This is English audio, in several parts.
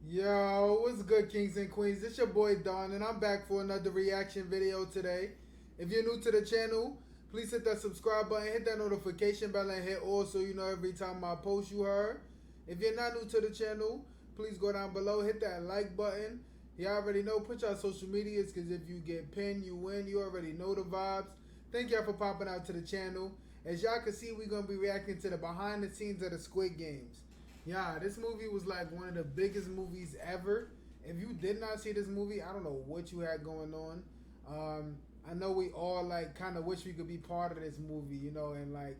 Yo, what's good, kings and queens? It's your boy Don, and I'm back for another reaction video today. If you're new to the channel, please hit that subscribe button, hit that notification bell, and hit all so you know every time I post, you heard. If you're not new to the channel, please go down below, hit that like button. You already know, put your social medias, because if you get pinned, you win. You already know the vibes. Thank y'all for popping out to the channel. As y'all can see, we're going to be reacting to the behind the scenes of the Squid Games. Yeah, this movie was like one of the biggest movies ever. If you did not see this movie, I don't know what you had going on. I know we all like kind of wish we could be part of this movie, you know, and like,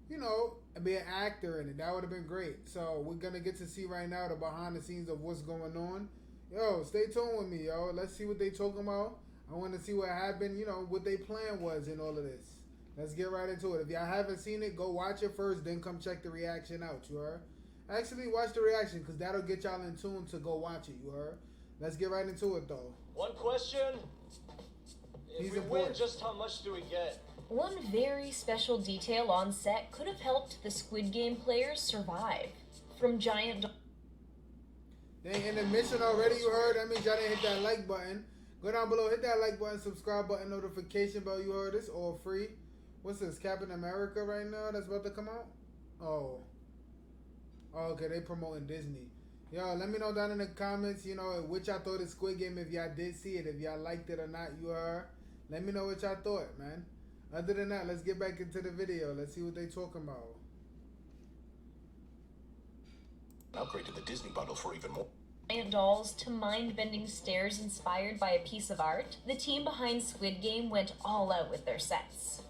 you know, be an actor in it. That would have been great. So we're gonna get to see right now the behind the scenes of what's going on. Yo, stay tuned with me, yo. Let's see what they talking about. I want to see what happened, you know, what their plan was in all of this. Let's get right into it. If y'all haven't seen it, go watch it first, then come check the reaction out, you heard? Actually, watch the reaction, because that'll get y'all in tune to go watch it, you heard? Let's get right into it, though. One question. If we win, just how much do we get? One very special detail on set could have helped the Squid Game players survive. From giant... They in the mission already, you heard? That means y'all didn't hit that like button. Go down below, hit that like button, subscribe button, notification bell, you heard? It's all free. What's this, Captain America right now that's about to come out? Oh, okay, they promoting Disney. Yo, let me know down in the comments, you know, what y'all thought of Squid Game, if y'all did see it, if y'all liked it or not, you heard? Let me know what y'all thought, man. Other than that, let's get back into the video. Let's see what they talking about. Upgrade to the Disney bundle for even more. Giant dolls to mind-bending stairs inspired by a piece of art, the team behind Squid Game went all out with their sets.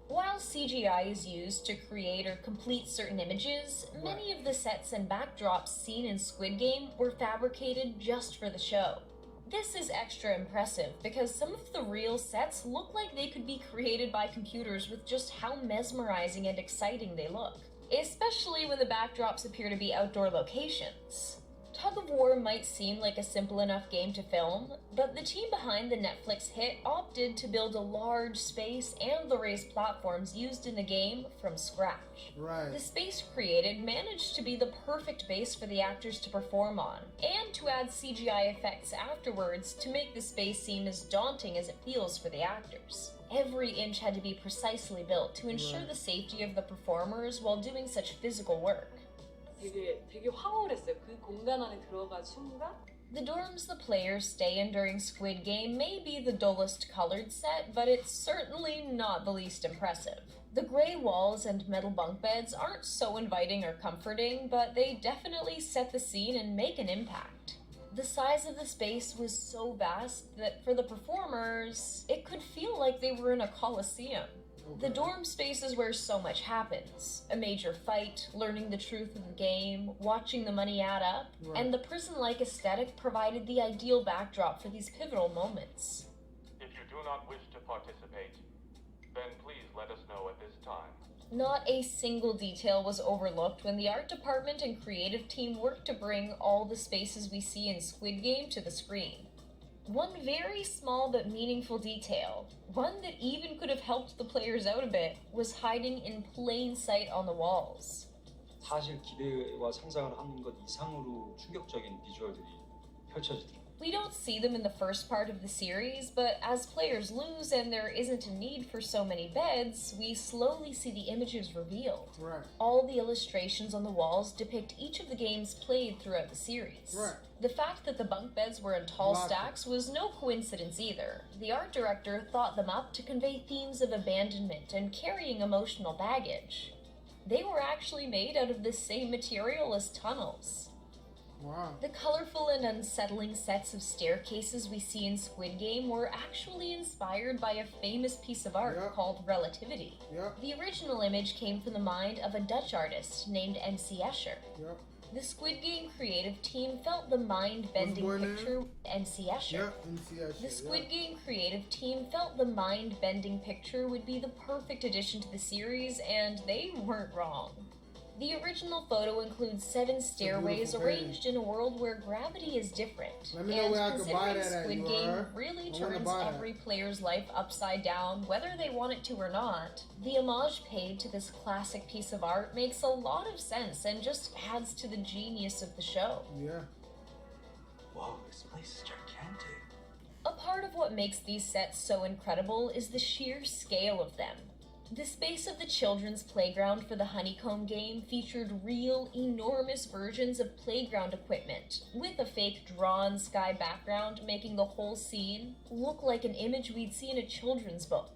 While CGI is used to create or complete certain images, many of the sets and backdrops seen in Squid Game were fabricated just for the show. This is extra impressive because some of the real sets look like they could be created by computers with just how mesmerizing and exciting they look, especially when the backdrops appear to be outdoor locations. Tug of War might seem like a simple enough game to film, but the team behind the Netflix hit opted to build a large space and the raised platforms used in the game from scratch. Right. The space created managed to be the perfect base for the actors to perform on, and to add CGI effects afterwards to make the space seem as daunting as it feels for the actors. Every inch had to be precisely built to ensure the safety of the performers while doing such physical work. 되게 황홀했어요. 그 공간 안에 들어간 순간. The dorms the players stay in during Squid Game may be the dullest colored set, but it's certainly not the least impressive. The gray walls and metal bunk beds aren't so inviting or comforting, but they definitely set the scene and make an impact. The size of the space was so vast that for the performers, it could feel like they were in a coliseum. The dorm space is where so much happens. A major fight, learning the truth of the game, watching the money add up, and the prison-like aesthetic provided the ideal backdrop for these pivotal moments. If you do not wish to participate, then please let us know at this time. Not a single detail was overlooked when the art department and creative team worked to bring all the spaces we see in Squid Game to the screen. One very small but meaningful detail, one that even could have helped the players out a bit, was hiding in plain sight on the walls. 사실 기대와 상상을 하는 것 이상으로 충격적인 비주얼들이 펼쳐지더라고요. We don't see them in the first part of the series, but as players lose and there isn't a need for so many beds, we slowly see the images revealed. Right. All the illustrations on the walls depict each of the games played throughout the series. Right. The fact that the bunk beds were in tall stacks was no coincidence either. The art director thought them up to convey themes of abandonment and carrying emotional baggage. They were actually made out of the same material as tunnels. Wow. The colorful and unsettling sets of staircases we see in Squid Game were actually inspired by a famous piece of art called Relativity. The original image came from the mind of a Dutch artist named N.C. Escher. The Squid Game creative team felt the mind-bending picture N.C. Escher. The Squid Game creative team felt the mind-bending picture would be the perfect addition to the series, and they weren't wrong. The original photo includes 7 stairways arranged in a world where gravity is different. Let me know where I can buy that at. Squid Game really turns every player's life upside down, whether they want it to or not. The homage paid to this classic piece of art makes a lot of sense and just adds to the genius of the show. Yeah. Whoa, this place is gigantic. A part of what makes these sets so incredible is the sheer scale of them. The space of the children's playground for the Honeycomb game featured real, enormous versions of playground equipment, with a fake drawn sky background making the whole scene look like an image we'd see in a children's book.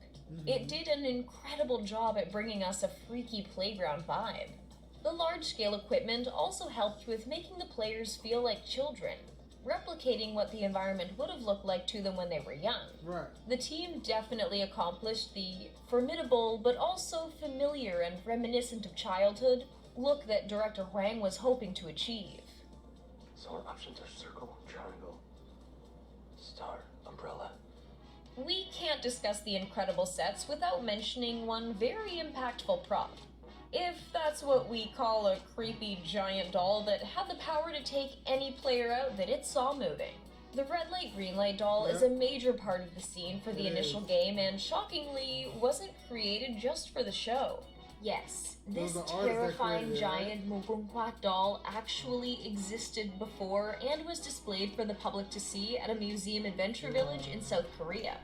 It did an incredible job at bringing us a freaky playground vibe. The large-scale equipment also helped with making the players feel like children, replicating what the environment would have looked like to them when they were young. Right. The team definitely accomplished the formidable but also familiar and reminiscent of childhood look that director Huang was hoping to achieve. So our options are circle, triangle, star, umbrella. We can't discuss the incredible sets without mentioning one very impactful prop. If that's what we call a creepy giant doll that had the power to take any player out that it saw moving. The red light, green light doll is a major part of the scene for the initial game and shockingly wasn't created just for the show. Yes, this terrifying giant Mugunghwa doll actually existed before and was displayed for the public to see at a museum adventure village in South Korea.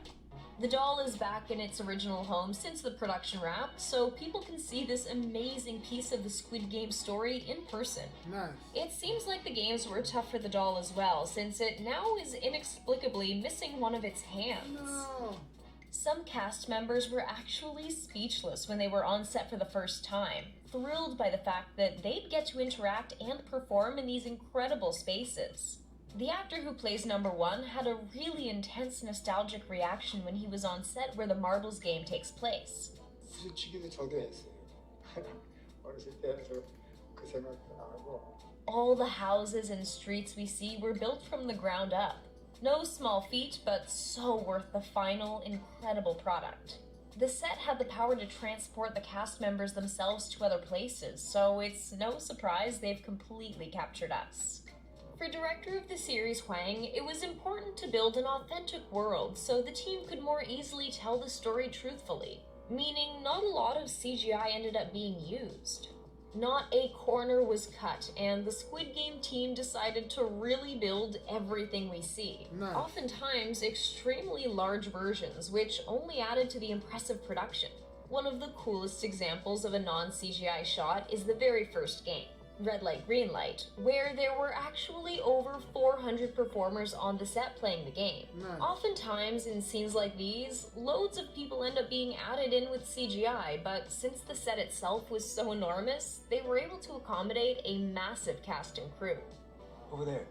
The doll is back in its original home since the production wrap, so people can see this amazing piece of the Squid Game story in person. Nice. It seems like the games were tough for the doll as well, since it now is inexplicably missing one of its hands. No. Some cast members were actually speechless when they were on set for the first time, thrilled by the fact that they'd get to interact and perform in these incredible spaces. The actor who plays number 1 had a really intense nostalgic reaction when he was on set where the marbles game takes place. 부딪히기도 저도 했어요. 어렸을 때여서 그 생각도 나고. All the houses and streets we see were built from the ground up. No small feat, but so worth the final, incredible product. The set had the power to transport the cast members themselves to other places, so it's no surprise they've completely captured us. For director of the series Huang, it was important to build an authentic world so the team could more easily tell the story truthfully, meaning not a lot of CGI ended up being used. Not a corner was cut, and the Squid Game team decided to really build everything we see. Nice. Oftentimes extremely large versions, which only added to the impressive production. One of the coolest examples of a non-CGI shot is the very first game, Red Light, Green Light, where there were actually over 400 performers on the set playing the game. Nice. Oftentimes in scenes like these, loads of people end up being added in with CGI, but since the set itself was so enormous, they were able to accommodate a massive cast and crew. Over there.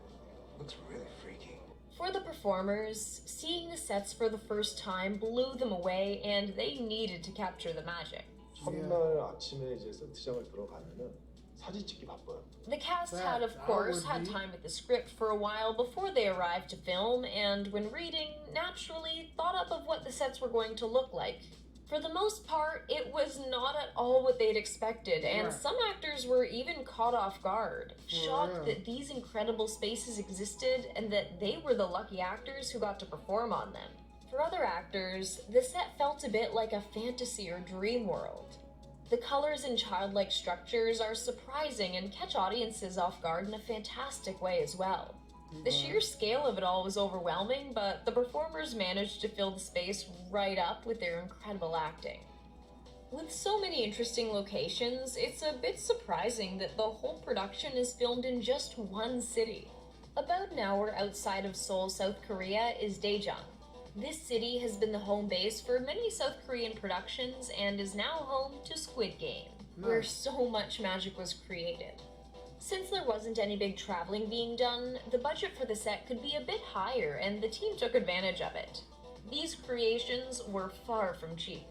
Looks really freaky. For the performers, seeing the sets for the first time blew them away and they needed to capture the magic. 첫날 아침에 이제 세트장을 들어가면은 사진 찍기 바빠요. The cast had, of course, had time with the script for a while before they arrived to film, and when reading, naturally thought up of what the sets were going to look like. For the most part, it was not at all what they'd expected, and some actors were even caught off guard, shocked that these incredible spaces existed and that they were the lucky actors who got to perform on them. For other actors, the set felt a bit like a fantasy or dream world. The colors and childlike structures are surprising and catch audiences off guard in a fantastic way as well. The sheer scale of it all was overwhelming, but the performers managed to fill the space right up with their incredible acting. With so many interesting locations, it's a bit surprising that the whole production is filmed in just one city. About an hour outside of Seoul, South Korea is Daejeon. This city has been the home base for many South Korean productions and is now home to Squid Game, where so much magic was created. Since there wasn't any big traveling being done, the budget for the set could be a bit higher and the team took advantage of it. These creations were far from cheap.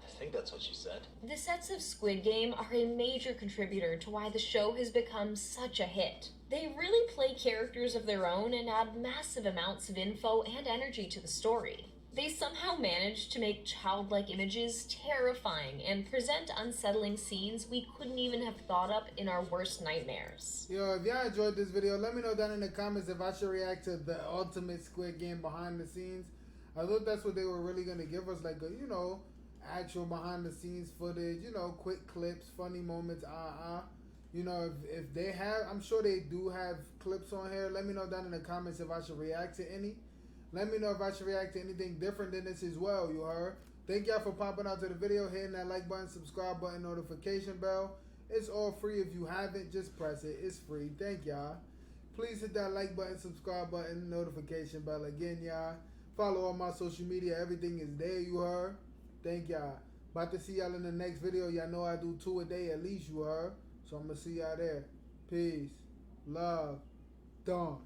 I think that's what she said. The sets of Squid Game are a major contributor to why the show has become such a hit. They really play characters of their own and add massive amounts of info and energy to the story. They somehow managed to make childlike images terrifying and present unsettling scenes we couldn't even have thought up in our worst nightmares. Yo, if y'all enjoyed this video, let me know down in the comments if I should react to the ultimate Squid Game behind the scenes. I thought that's what they were really going to give us, like a, you know, actual behind the scenes footage, you know, quick clips, funny moments, You know, if they have, I'm sure they do have clips on here. Let me know down in the comments if I should react to any. Let me know if I should react to anything different than this as well, you heard? Thank y'all for popping out to the video, hitting that like button, subscribe button, notification bell. It's all free. If you haven't, just press it. It's free. Thank y'all. Please hit that like button, subscribe button, notification bell. Again, y'all. Follow all my social media. Everything is there, you heard? Thank y'all. About to see y'all in the next video. Y'all know I do 2 a day at least, you heard? So I'm going to see y'all there. Peace. Love. Dawn.